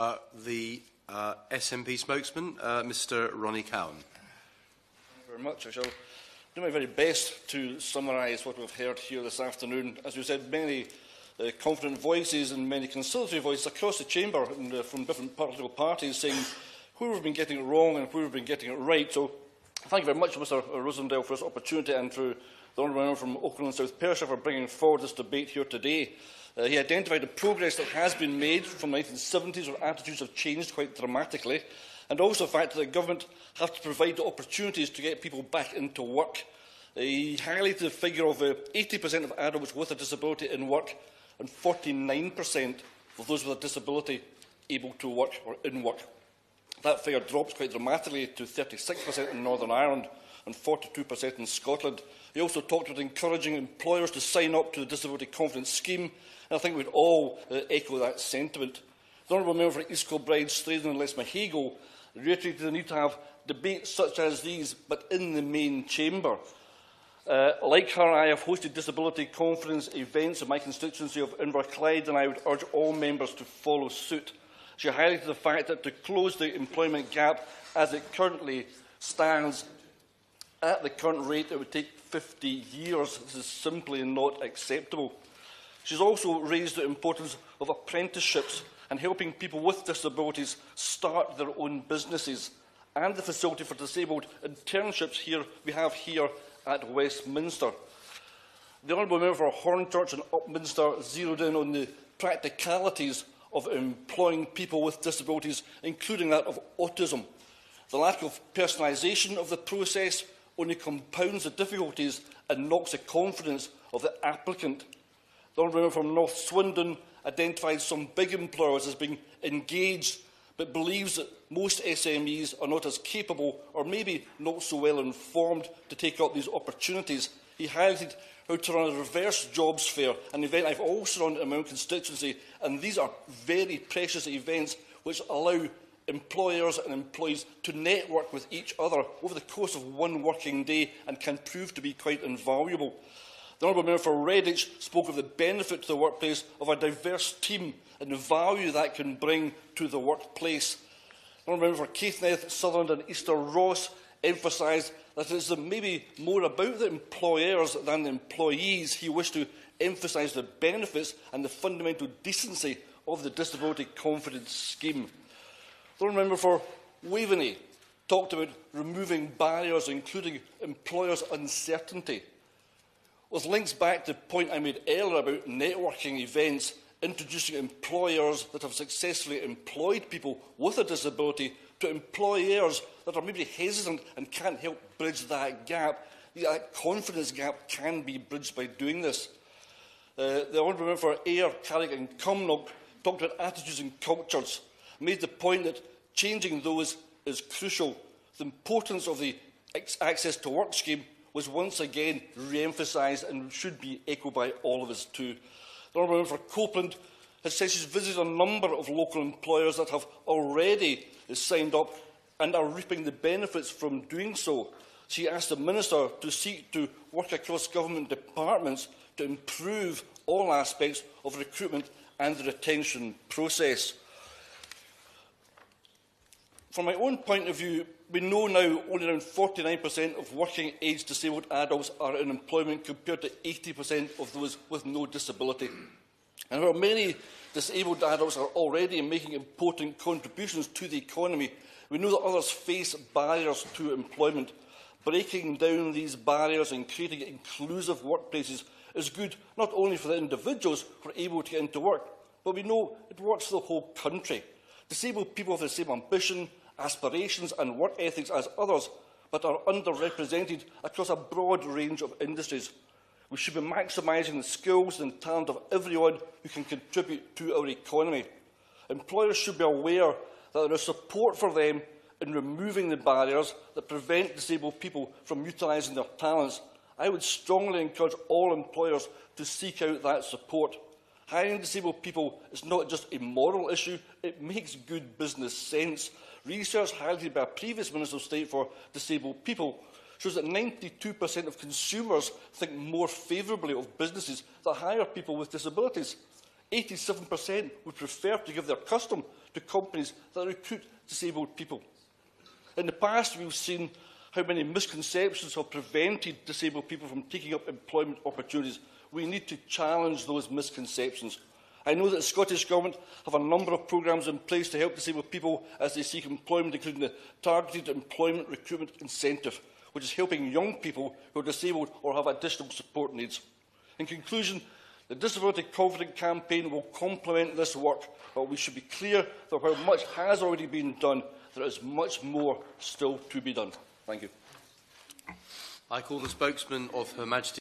The SNP spokesman, Mr Ronnie Cowan. Thank you very much. I shall do my very best to summarise what we've heard here this afternoon. As we said, many confident voices and many conciliatory voices across the chamber and, from different political parties saying where we've been getting it wrong and where we've been getting it right. So thank you very much, Mr Rosendale, for this opportunity, and to the Honourable Member from Oakland and South Perthshire for bringing forward this debate here today. He identified the progress that has been made from the 1970s, where attitudes have changed quite dramatically, and also the fact that the government have to provide the opportunities to get people back into work. He highlighted the figure of 80% of adults with a disability in work and 49% of those with a disability able to work or in work. That figure drops quite dramatically to 36% in Northern Ireland and 42% in Scotland. He also talked about encouraging employers to sign up to the Disability Confidence Scheme, and I think we'd all echo that sentiment. The Honourable Member for East Kilbride, Strathdon and Lesmahago reiterated the need to have debates such as these, but in the main chamber. Like her, I have hosted disability confidence events in my constituency of Inverclyde, and I would urge all members to follow suit. She highlighted the fact that to close the employment gap as it currently stands, at the current rate, it would take 50 years. This is simply not acceptable. She has also raised the importance of apprenticeships and helping people with disabilities start their own businesses, and the facility for disabled internships we have here at Westminster. The Honourable Member for Hornchurch and Upminster zeroed in on the practicalities of employing people with disabilities, including that of autism. The lack of personalisation of the process only compounds the difficulties and knocks the confidence of the applicant. The Honourable Member from North Swindon identified some big employers as being engaged, but believes that most SMEs are not as capable or maybe not so well informed to take up these opportunities. He highlighted how to run a reverse jobs fair, an event I've also run in my own constituency, and these are very precious events which allow employers and employees to network with each other over the course of one working day and can prove to be quite invaluable. The Honourable Member for Redditch spoke of the benefit to the workplace of a diverse team and the value that can bring to the workplace. The Honourable Member for Caithness, Sutherland and Easter Ross emphasised that it is maybe more about the employers than the employees. He wished to emphasise the benefits and the fundamental decency of the Disability Confidence Scheme. The Honourable Member for Waveney talked about removing barriers, including employers' uncertainty. With links back to the point I made earlier about networking events, introducing employers that have successfully employed people with a disability to employers that are maybe hesitant and can't help bridge that gap. That confidence gap can be bridged by doing this. The Honourable Member for Ayr, Carrick and Cumnock talked about attitudes and cultures, made the point that changing those is crucial. The importance of the Access to Work scheme was once again re-emphasised and should be echoed by all of us too. The Honourable Member for Copeland has said she's visited a number of local employers that have already signed up and are reaping the benefits from doing so. She asked the Minister to seek to work across government departments to improve all aspects of recruitment and the retention process. From my own point of view, we know now only around 49% of working-age disabled adults are in employment compared to 80% of those with no disability. And while many disabled adults are already making important contributions to the economy, we know that others face barriers to employment. Breaking down these barriers and creating inclusive workplaces is good not only for the individuals who are able to get into work, but we know it works for the whole country. Disabled people have the same ambition, aspirations and work ethics as others, but are underrepresented across a broad range of industries. We should be maximising the skills and talent of everyone who can contribute to our economy. Employers should be aware that there is support for them in removing the barriers that prevent disabled people from utilising their talents. I would strongly encourage all employers to seek out that support. Hiring disabled people is not just a moral issue, it makes good business sense. Research highlighted by a previous Minister of State for Disabled People shows that 92% of consumers think more favourably of businesses that hire people with disabilities. 87% would prefer to give their custom to companies that recruit disabled people. In the past, we've seen how many misconceptions have prevented disabled people from taking up employment opportunities. We need to challenge those misconceptions. I know that the Scottish Government have a number of programmes in place to help disabled people as they seek employment, including the Targeted Employment Recruitment Incentive, which is helping young people who are disabled or have additional support needs. In conclusion, the Disability Confident campaign will complement this work, but we should be clear that while much has already been done, there is much more still to be done. Thank you. I call the spokesman of Her Majesty.